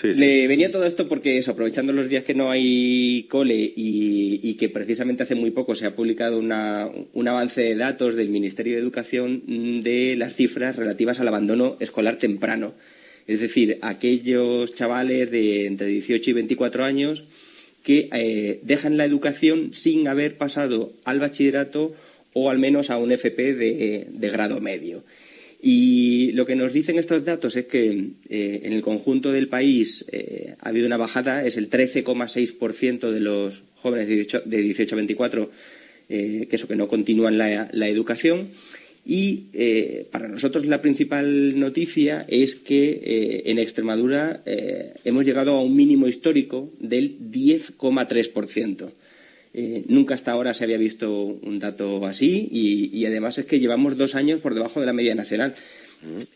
Sí, sí. Le venía todo esto porque eso, aprovechando los días que no hay cole y que precisamente hace muy poco se ha publicado un avance de datos del Ministerio de Educación de las cifras relativas al abandono escolar temprano. Es decir, aquellos chavales de entre 18 y 24 años que dejan la educación sin haber pasado al bachillerato o al menos a un FP de grado medio. Y lo que nos dicen estos datos es que en el conjunto del país ha habido una bajada, es el 13,6% de los jóvenes de 18 a 24 que no continúan la educación. Y para nosotros la principal noticia es que en Extremadura hemos llegado a un mínimo histórico del 10,3%. Nunca hasta ahora se había visto un dato así y además es que llevamos 2 años por debajo de la media nacional.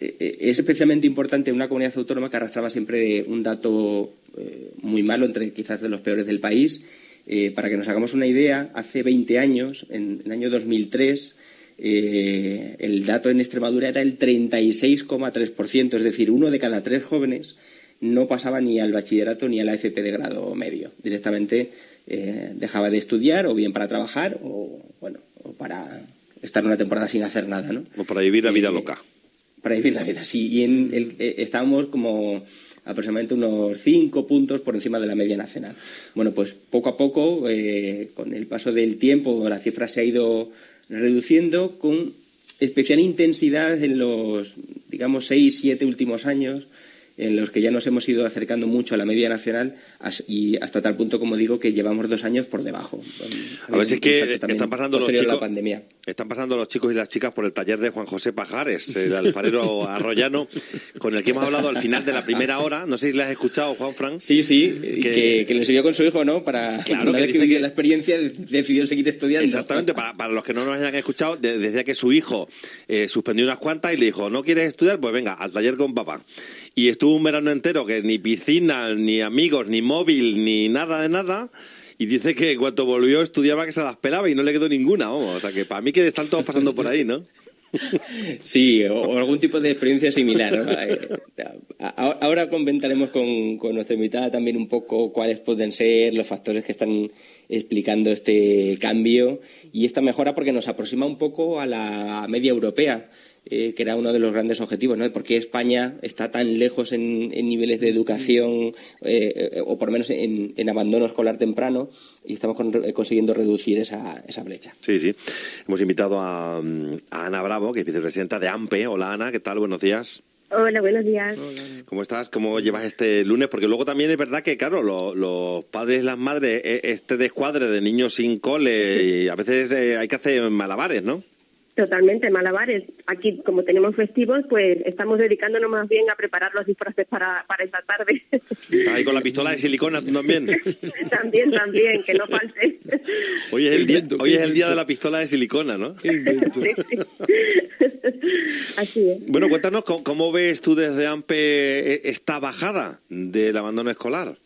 Es especialmente importante en una comunidad autónoma que arrastraba siempre un dato muy malo, entre quizás de los peores del país. Para que nos hagamos una idea, hace 20 años, en el año 2003, el dato en Extremadura era el 36,3%, es decir, 1 de cada 3 jóvenes no pasaba ni al bachillerato ni a la FP de grado medio. Directamente dejaba de estudiar o bien para trabajar o para estar una temporada sin hacer nada, ¿no? O para vivir la vida loca. Para vivir la vida, sí. Y estábamos como aproximadamente unos 5 puntos por encima de la media nacional. Bueno, pues poco a poco, con el paso del tiempo, la cifra se ha ido reduciendo con especial intensidad en los, digamos, 6-7 últimos años, en los que ya nos hemos ido acercando mucho a la media nacional y hasta tal punto, como digo, que llevamos 2 años por debajo. A ver si es que están pasando los chicos y las chicas por el taller de Juan José Pajares, el alfarero arroyano, con el que hemos hablado al final de la primera hora. No sé si le has escuchado, Juanfran. Sí, que le siguió con su hijo, ¿no? Una vez que vivió la experiencia, decidió seguir estudiando. Exactamente, para los que no nos hayan escuchado, decía que su hijo suspendió unas cuantas y le dijo, ¿no quieres estudiar? Pues venga, al taller con papá. Y estuvo un verano entero que ni piscina, ni amigos, ni móvil, ni nada de nada. Y dice que cuando volvió estudiaba que se las pelaba y no le quedó ninguna, vamos. O sea que para mí que están todos pasando por ahí, ¿no? Sí, o algún tipo de experiencia similar. Ahora comentaremos con nuestra invitada también un poco cuáles pueden ser los factores que están explicando este cambio y esta mejora, porque nos aproxima un poco a la media europea. Que era uno de los grandes objetivos, ¿no? ¿Por qué España está tan lejos en niveles de educación o por lo menos en abandono escolar temprano y estamos consiguiendo reducir esa brecha? Sí. Hemos invitado a Ana Bravo, que es vicepresidenta de AMPE. Hola, Ana, ¿qué tal? Buenos días. Hola, buenos días. ¿Cómo estás? ¿Cómo llevas este lunes? Porque luego también es verdad que, claro, los padres y las madres, este descuadre de niños sin cole, y a veces hay que hacer malabares, ¿no? Totalmente, malabares. Aquí, como tenemos festivos, pues estamos dedicándonos más bien a preparar los disfraces para esta tarde. ¿Estás ahí con la pistola de silicona tú también? También, que no falte. Hoy es el día de la pistola de silicona, ¿no? Sí. Así es. Bueno, cuéntanos, ¿cómo ves tú desde AMPE esta bajada del abandono escolar?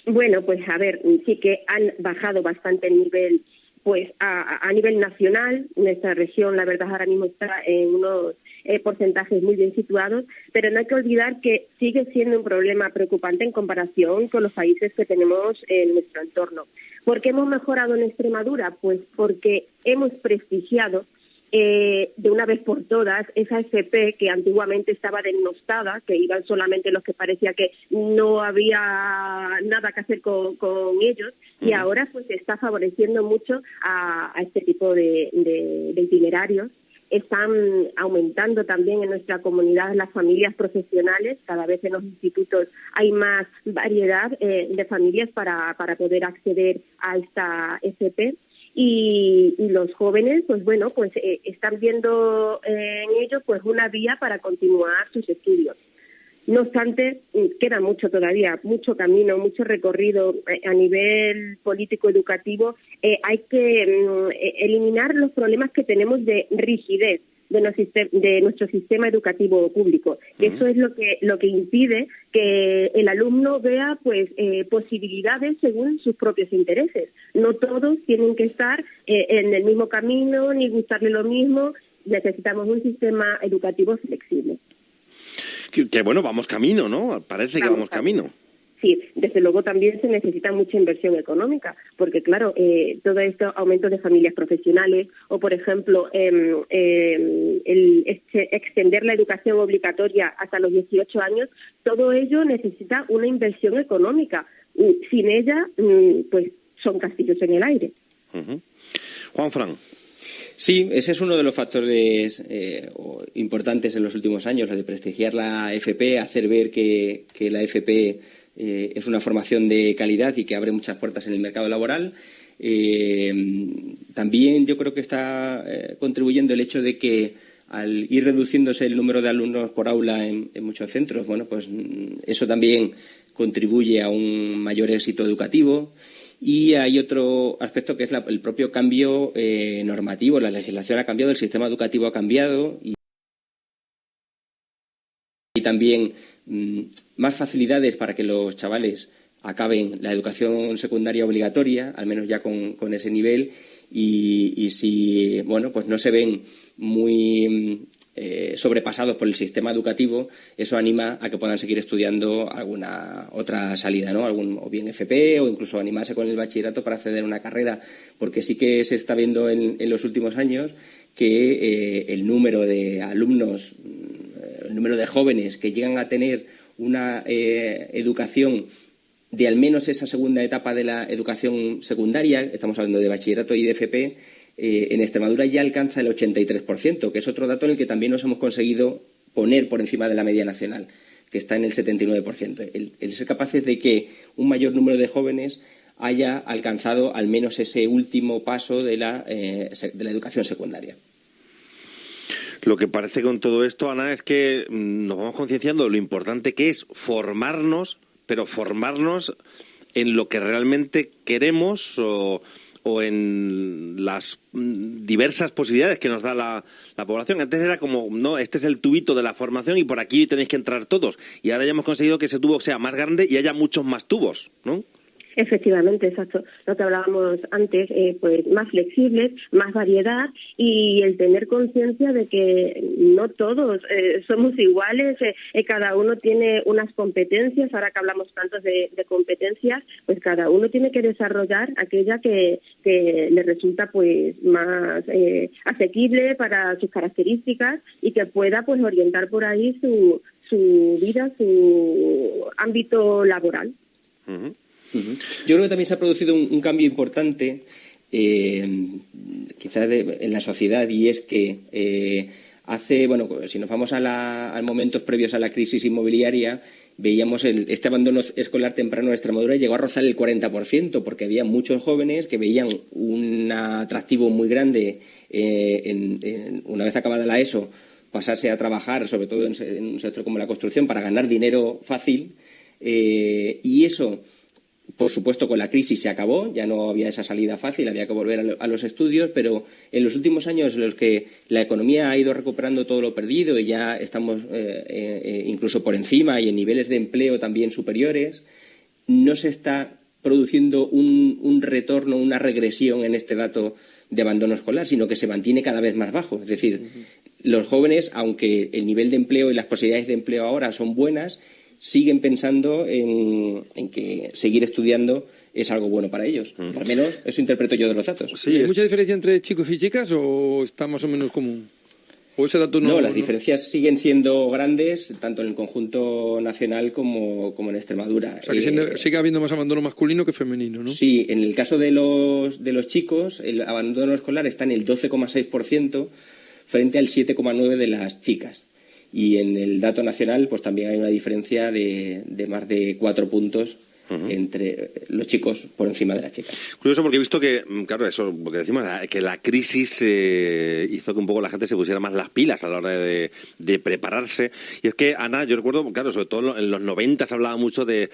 Bueno, pues a ver, sí que han bajado bastante el nivel. Pues a nivel nacional, nuestra región, la verdad, ahora mismo está en unos porcentajes muy bien situados, pero no hay que olvidar que sigue siendo un problema preocupante en comparación con los países que tenemos en nuestro entorno. ¿Por qué hemos mejorado en Extremadura? Pues porque hemos prestigiado de una vez por todas esa FP que antiguamente estaba denostada, que iban solamente los que parecía que no había nada que hacer con ellos, y ahora pues se está favoreciendo mucho a este tipo de itinerarios. Están aumentando también en nuestra comunidad las familias profesionales. Cada vez en los institutos hay más variedad de familias para poder acceder a esta FP. Y los jóvenes, pues bueno, pues están viendo en ello pues una vía para continuar sus estudios. No obstante, queda mucho todavía, mucho camino, mucho recorrido a nivel político-educativo. Hay que eliminar los problemas que tenemos de rigidez de nuestro sistema educativo público. Eso es lo que impide que el alumno vea pues posibilidades según sus propios intereses. No todos tienen que estar en el mismo camino ni gustarle lo mismo. Necesitamos un sistema educativo flexible. Que bueno, vamos camino, ¿no? Parece que vamos camino. decir, desde luego también se necesita mucha inversión económica, porque claro, todo esto, aumento de familias profesionales o, por ejemplo, extender la educación obligatoria hasta los 18 años, todo ello necesita una inversión económica. Sin ella, pues son castillos en el aire. Uh-huh. Juanfran. Sí, ese es uno de los factores importantes en los últimos años, el de prestigiar la FP, hacer ver que la FP es una formación de calidad y que abre muchas puertas en el mercado laboral. También yo creo que está contribuyendo el hecho de que al ir reduciéndose el número de alumnos por aula en muchos centros, bueno, pues eso también contribuye a un mayor éxito educativo. Y hay otro aspecto que es el propio cambio normativo. La legislación ha cambiado, el sistema educativo ha cambiado y también más facilidades para que los chavales acaben la educación secundaria obligatoria, al menos ya con ese nivel, y si bueno, pues no se ven muy sobrepasados por el sistema educativo, eso anima a que puedan seguir estudiando alguna otra salida, ¿no? O bien FP o incluso animarse con el bachillerato para acceder a una carrera, porque sí que se está viendo en los últimos años que el número de alumnos, el número de jóvenes que llegan a tener una educación de al menos esa segunda etapa de la educación secundaria, estamos hablando de bachillerato y de FP, en Extremadura ya alcanza el 83%, que es otro dato en el que también nos hemos conseguido poner por encima de la media nacional, que está en el 79%. El ser capaces de que un mayor número de jóvenes haya alcanzado al menos ese último paso de la educación secundaria. Lo que parece con todo esto, Ana, es que nos vamos concienciando de lo importante que es formarnos, pero formarnos en lo que realmente queremos o en las diversas posibilidades que nos da la población. Antes era como, no, este es el tubito de la formación y por aquí tenéis que entrar todos. Y ahora ya hemos conseguido que ese tubo sea más grande y haya muchos más tubos, ¿no? Efectivamente, exacto. Lo que hablábamos antes, pues más flexibles, más variedad y el tener conciencia de que no todos somos iguales, cada uno tiene unas competencias. Ahora que hablamos tanto de competencias, pues cada uno tiene que desarrollar aquella que le resulta pues más asequible para sus características y que pueda pues orientar por ahí su vida, su ámbito laboral. Uh-huh. Yo creo que también se ha producido un cambio importante quizás en la sociedad, y es que si nos vamos a momentos previos a la crisis inmobiliaria, veíamos este abandono escolar temprano en Extremadura llegó a rozar el 40%, porque había muchos jóvenes que veían un atractivo muy grande una vez acabada la ESO, pasarse a trabajar, sobre todo en un sector como la construcción, para ganar dinero fácil, y eso, por supuesto, con la crisis se acabó, ya no había esa salida fácil, había que volver a los estudios, pero en los últimos años en los que la economía ha ido recuperando todo lo perdido y ya estamos incluso por encima y en niveles de empleo también superiores, no se está produciendo un retorno, una regresión en este dato de abandono escolar, sino que se mantiene cada vez más bajo. Es decir, los jóvenes, aunque el nivel de empleo y las posibilidades de empleo ahora son buenas, siguen pensando en que seguir estudiando es algo bueno para ellos. Al menos eso interpreto yo de los datos. Sí, ¿hay mucha diferencia entre chicos y chicas o está más o menos común? ¿O ese dato no, las diferencias siguen siendo grandes, tanto en el conjunto nacional como en Extremadura. O sea, que sigue habiendo más abandono masculino que femenino, ¿no? Sí, en el caso de los chicos, el abandono escolar está en el 12,6% frente al 7,9% de las chicas. Y en el dato nacional, pues también hay una diferencia de más de 4 puntos entre los chicos por encima de las chicas. Curioso, porque he visto que, claro, eso, porque decimos que la crisis hizo que un poco la gente se pusiera más las pilas a la hora de prepararse. Y es que, Ana, yo recuerdo, claro, sobre todo en los 90 se hablaba mucho de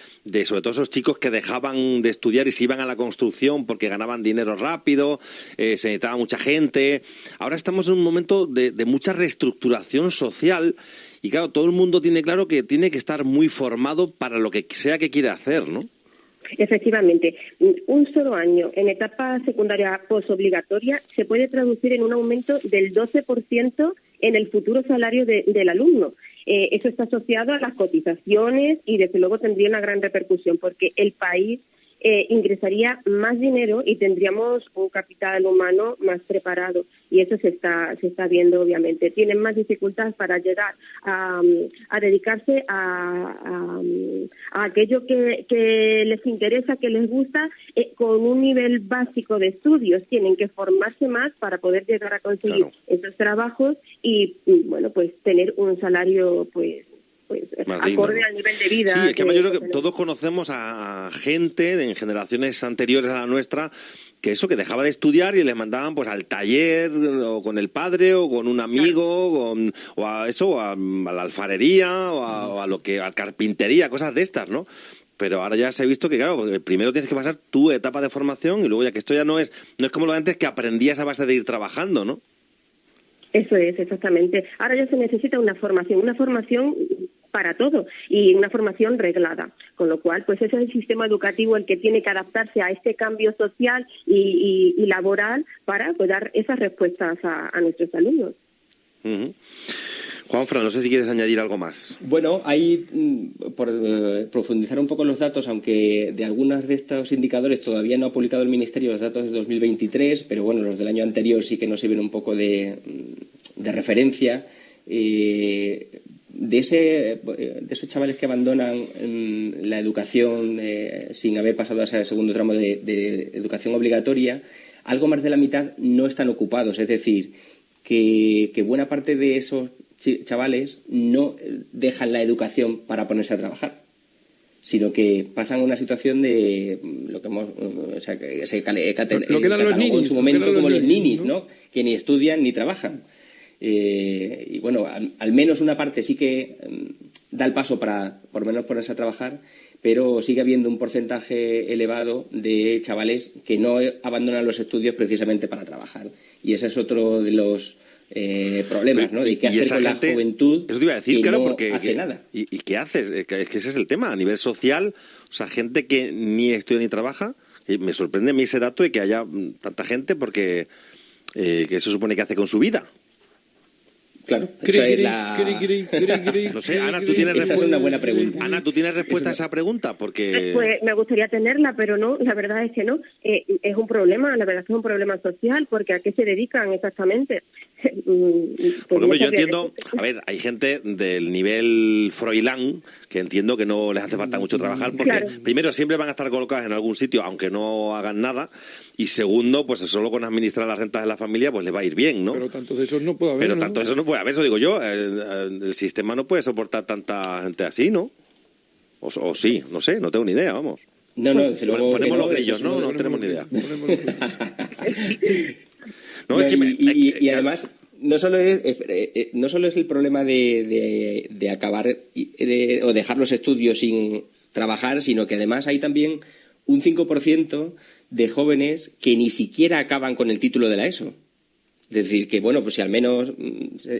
sobre todo esos chicos que dejaban de estudiar y se iban a la construcción porque ganaban dinero rápido, se necesitaba mucha gente. Ahora estamos en un momento de mucha reestructuración social. Y claro, todo el mundo tiene claro que tiene que estar muy formado para lo que sea que quiera hacer, ¿no? Efectivamente. Un solo año en etapa secundaria posobligatoria se puede traducir en un aumento del 12% en el futuro salario del alumno. Eso está asociado a las cotizaciones y desde luego tendría una gran repercusión porque el país ingresaría más dinero y tendríamos un capital humano más preparado y eso se está viendo obviamente. Tienen más dificultades para llegar a dedicarse a aquello que les interesa, que les gusta, con un nivel básico de estudios. Tienen que formarse más para poder llegar a conseguir esos trabajos y bueno, pues tener un salario pues acorde al nivel de vida. Sí, es que yo creo que todos conocemos a gente en generaciones anteriores a la nuestra que dejaba de estudiar y les mandaban pues al taller o con el padre o con un amigo o a la alfarería o a carpintería, cosas de estas, ¿no? Pero ahora ya se ha visto que, claro, primero tienes que pasar tu etapa de formación y luego ya que esto ya no es como lo de antes que aprendías a base de ir trabajando, ¿no? Eso es, exactamente. Ahora ya se necesita una formación para todo y una formación reglada, con lo cual pues ese es el sistema educativo el que tiene que adaptarse a este cambio social y laboral para pues, dar esas respuestas a nuestros alumnos. Uh-huh. Juanfran, no sé si quieres añadir algo más. Bueno, ahí, por profundizar un poco en los datos, aunque de algunos de estos indicadores todavía no ha publicado el Ministerio los datos de 2023, pero bueno, los del año anterior sí que nos sirven un poco de referencia. De esos chavales que abandonan la educación sin haber pasado a ese segundo tramo de educación obligatoria, algo más de la mitad no están ocupados. Es decir, que buena parte de esos chavales no dejan la educación para ponerse a trabajar, sino que pasan a una situación de lo que hemos que se catalogó en su momento como los ninis, ¿no? Que ni estudian ni trabajan. Y bueno, al menos una parte sí que da el paso para por lo menos ponerse a trabajar, pero sigue habiendo un porcentaje elevado de chavales que no abandonan los estudios precisamente para trabajar. Y ese es otro de los problemas, ¿no? De qué hacer con la juventud. Eso te iba a decir, que claro, no porque hace nada. ¿Y qué haces? Es que ese es el tema. A nivel social, o sea, gente que ni estudia ni trabaja. Y me sorprende a mí ese dato de que haya tanta gente porque que eso supone que hace con su vida. Claro, esa es la... No sé, Ana, ¿tú tienes respuesta? Esa es una buena pregunta. Ana, ¿tú tienes respuesta a esa pregunta? Porque... Pues me gustaría tenerla, pero no, la verdad es que no. Es un problema, la verdad es que es un problema social, porque ¿a qué se dedican exactamente? Por ejemplo, yo entiendo, a ver, hay gente del nivel Froilán que entiendo que no les hace falta mucho trabajar porque primero siempre van a estar colocadas en algún sitio aunque no hagan nada y segundo, pues solo con administrar las rentas de la familia pues les va a ir bien, ¿no? Pero tanto de esos no puede haber, tanto de eso no puede haber, eso digo yo, el sistema no puede soportar tanta gente así, ¿no? O sí, no sé, no tengo ni idea, vamos. No, ponemos los grillos, ¿no? No tenemos ni idea. Y además no solo es el problema de acabar o dejar los estudios sin trabajar, sino que además hay también un 5% de jóvenes que ni siquiera acaban con el título de la ESO. Es decir, que bueno, pues si al menos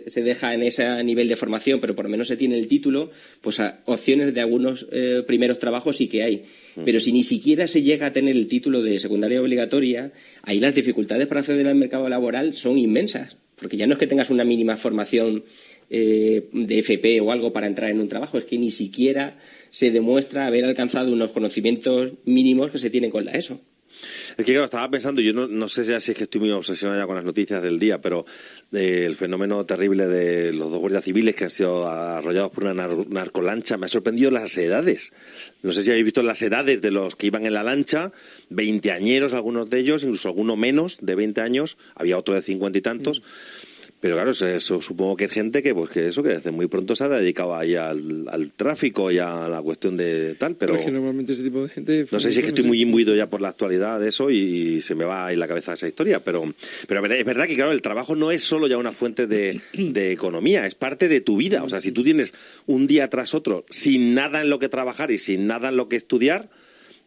se deja en ese nivel de formación, pero por lo menos se tiene el título, pues opciones de algunos primeros trabajos sí que hay. Pero si ni siquiera se llega a tener el título de secundaria obligatoria, ahí las dificultades para acceder al mercado laboral son inmensas. Porque ya no es que tengas una mínima formación de FP o algo para entrar en un trabajo, es que ni siquiera se demuestra haber alcanzado unos conocimientos mínimos que se tienen con la ESO. Es que claro, estaba pensando, yo no sé si es que estoy muy obsesionado ya con las noticias del día, pero el fenómeno terrible de los 2 guardias civiles que han sido arrollados por una narcolancha, me ha sorprendido las edades. No sé si habéis visto las edades de los que iban en la lancha, 20añeros algunos de ellos, incluso alguno menos de 20 años, había otro de 50 y tantos. Pero claro, eso supongo que es gente que desde muy pronto se ha dedicado ahí al tráfico y a la cuestión de tal, pero es que normalmente ese tipo de gente... No sé si es que estoy muy imbuido ya por la actualidad de eso y se me va ahí la cabeza esa historia, pero es verdad que claro, el trabajo no es solo ya una fuente de economía, es parte de tu vida. O sea, si tú tienes un día tras otro sin nada en lo que trabajar y sin nada en lo que estudiar,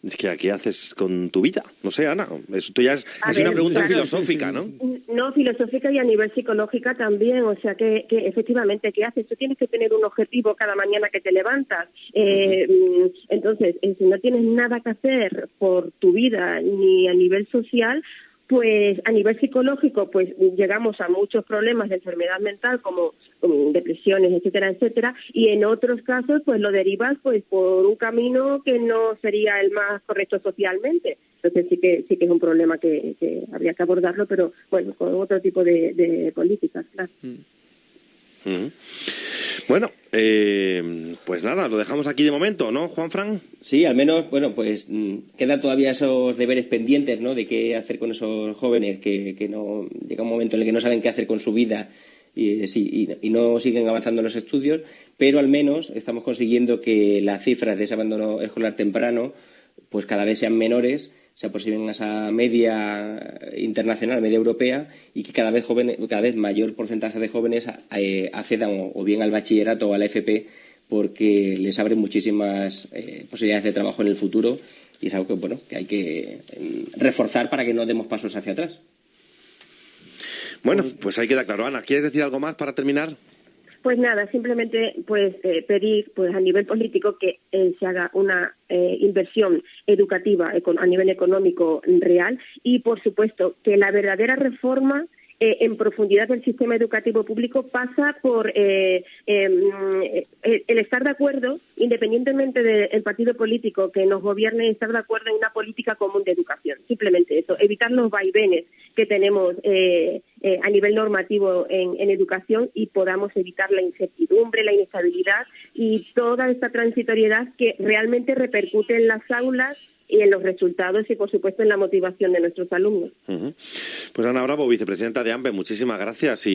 es que ¿qué haces con tu vida? No sé, Ana, esto ya es una pregunta filosófica, ¿no? No, filosófica y a nivel psicológica también, o sea que efectivamente, ¿qué haces? Tú tienes que tener un objetivo cada mañana que te levantas, entonces, si no tienes nada que hacer por tu vida ni a nivel social, pues a nivel psicológico pues llegamos a muchos problemas de enfermedad mental como depresiones, etcétera, etcétera, y en otros casos pues lo derivas pues por un camino que no sería el más correcto socialmente. Entonces sí que es un problema que habría que abordarlo, pero bueno, con otro tipo de políticas, claro. Bueno, pues nada, lo dejamos aquí de momento, ¿no, Juanfran? Sí, al menos, bueno, pues quedan todavía esos deberes pendientes, ¿no? De qué hacer con esos jóvenes que no llega un momento en el que no saben qué hacer con su vida y no siguen avanzando en los estudios, pero al menos estamos consiguiendo que las cifras de ese abandono escolar temprano pues cada vez sean menores, se aproximen a esa media internacional, media europea, y que cada vez mayor porcentaje de jóvenes accedan o bien al bachillerato o a la FP, porque les abre muchísimas posibilidades de trabajo en el futuro, y es algo que, bueno, que hay que reforzar para que no demos pasos hacia atrás. Bueno, pues ahí queda claro. Ana, ¿quieres decir algo más para terminar? Pues nada, simplemente pues pedir pues a nivel político que se haga una inversión educativa a nivel económico real y, por supuesto, que la verdadera reforma en profundidad del sistema educativo público pasa por el estar de acuerdo, independientemente del partido político que nos gobierne, estar de acuerdo en una política común de educación. Simplemente eso, evitar los vaivenes que tenemos a nivel normativo en educación y podamos evitar la incertidumbre, la inestabilidad y toda esta transitoriedad que realmente repercute en las aulas y en los resultados y, por supuesto, en la motivación de nuestros alumnos. Pues Ana Bravo, vicepresidenta de AMPE, muchísimas gracias.